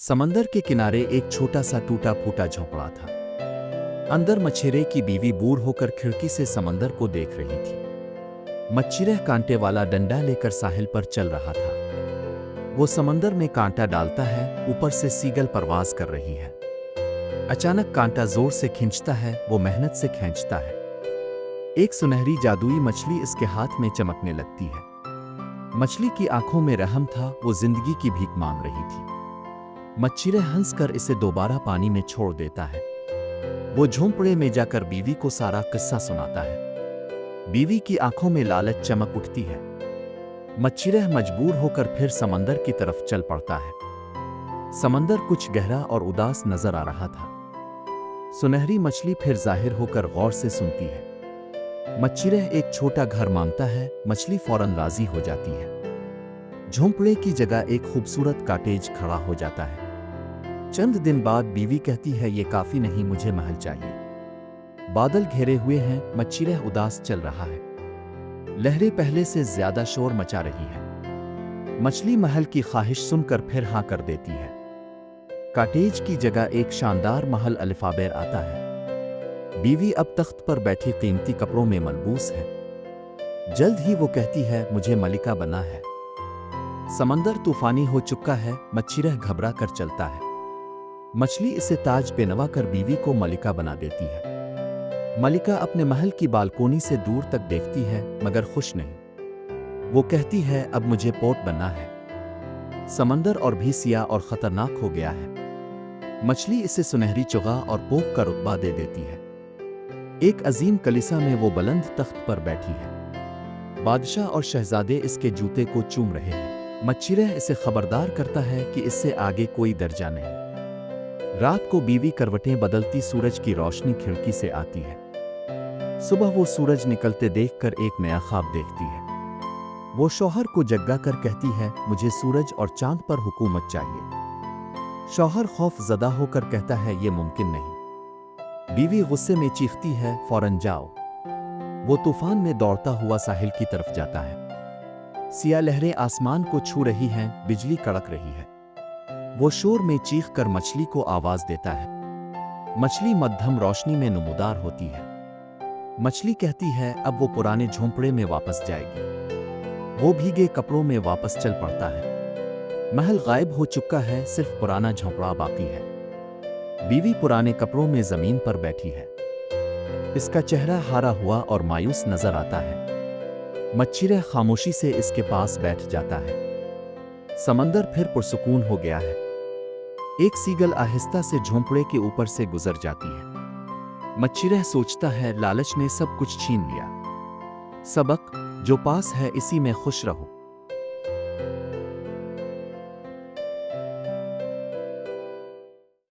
समंदर के किनारे एक छोटा सा टूटा फूटा झोंपड़ा था। अंदर मछेरे की बीवी बूढ़ होकर खिड़की से समंदर को देख रही थी। मच्छिरह कांटे वाला डंडा लेकर साहिल पर चल रहा था। वो समंदर में कांटा डालता है, ऊपर से सीगल परवाज कर रही है। अचानक कांटा जोर से खींचता है, वो मेहनत से खींचता है। एक सुनहरी जादुई मछली इसके हाथ में चमकने लगती है। मछली की आंखों में रहम था, वो जिंदगी की भीख मांग रही थी। मच्छिरह हंसकर इसे दोबारा पानी में छोड़ देता है। वो झोंपड़े में जाकर बीवी को सारा किस्सा सुनाता है। बीवी की आंखों में लालच चमक उठती है। मच्छिरह मजबूर होकर फिर समंदर की तरफ चल पड़ता है। समंदर कुछ गहरा और उदास नजर आ रहा था। सुनहरी मछली फिर जाहिर होकर गौर से सुनती है। मच्छिरह एक छोटा घर मांगता है, मछली फौरन राजी हो जाती है। झोंपड़े की जगह एक खूबसूरत कॉटेज खड़ा हो जाता है। चंद दिन बाद बीवी कहती है, ये काफी नहीं, मुझे महल चाहिए। बादल घेरे हुए हैं, मच्छिरह उदास चल रहा है। लहरें पहले से ज्यादा शोर मचा रही है। मछली महल की ख्वाहिश सुनकर फिर हां कर देती है। कॉटेज की जगह एक शानदार महल अल्फाबेर आता है। बीवी अब तख्त पर बैठी कीमती कपड़ों में मलबूस है। जल्द ही वो कहती है, मुझे मलिका बना है। समंदर तूफानी हो चुका है, मच्छिरह घबरा कर चलता है। मछली इसे ताज पे नवा कर बीवी को मलिका बना देती है। मलिका अपने महल की बालकोनी से दूर तक देखती है, मगर खुश नहीं। वो कहती है, अब मुझे पोर्ट बनना है। समंदर और भी सियाह और खतरनाक हो गया है। मछली इसे सुनहरी चुगा और पोप का रुतबा दे देती है। एक अजीम कलिसा में वो बुलंद तख्त पर बैठी है। बादशाह और शहजादे इसके जूते को चूम रहे हैं। मच्छिरह इसे खबरदार करता है कि इससे आगे कोई दर्जा नहीं। रात को बीवी करवटें बदलती सूरज की रोशनी खिड़की से आती है। सुबह वो सूरज निकलते देखकर एक नया ख्वाब देखती है। वो शौहर को जगा कर कहती है, मुझे सूरज और चांद पर हुकूमत चाहिए। शौहर खौफ ज़दा होकर कहता है, ये मुमकिन नहीं। बीवी गुस्से में चीखती है, फौरन जाओ। वो तूफान में दौड़ता हुआ साहिल की तरफ जाता है। सिया लहरें आसमान को छू रही हैं, बिजली कड़क रही है। वो शोर में चीख कर मछली को आवाज देता है। मछली मध्यम रोशनी में नमूदार होती है। मछली कहती है, अब वो पुराने झोंपड़े में वापस जाएगी। वो भीगे कपड़ों में वापस चल पड़ता है। महल गायब हो चुका है, सिर्फ पुराना झोंपड़ा बाकी है। बीवी पुराने कपड़ों में जमीन पर बैठी है। इसका चेहरा हारा हुआ और मायूस नजर आता है। मच्छिरह खामोशी से इसके पास बैठ जाता है। समंदर फिर पुरसुकून हो गया है। एक सीगल आहिस्ता से झोंपड़े के ऊपर से गुजर जाती है। मच्छिरह सोचता है, लालच ने सब कुछ छीन लिया। सबक जो पास है, इसी में खुश रहो।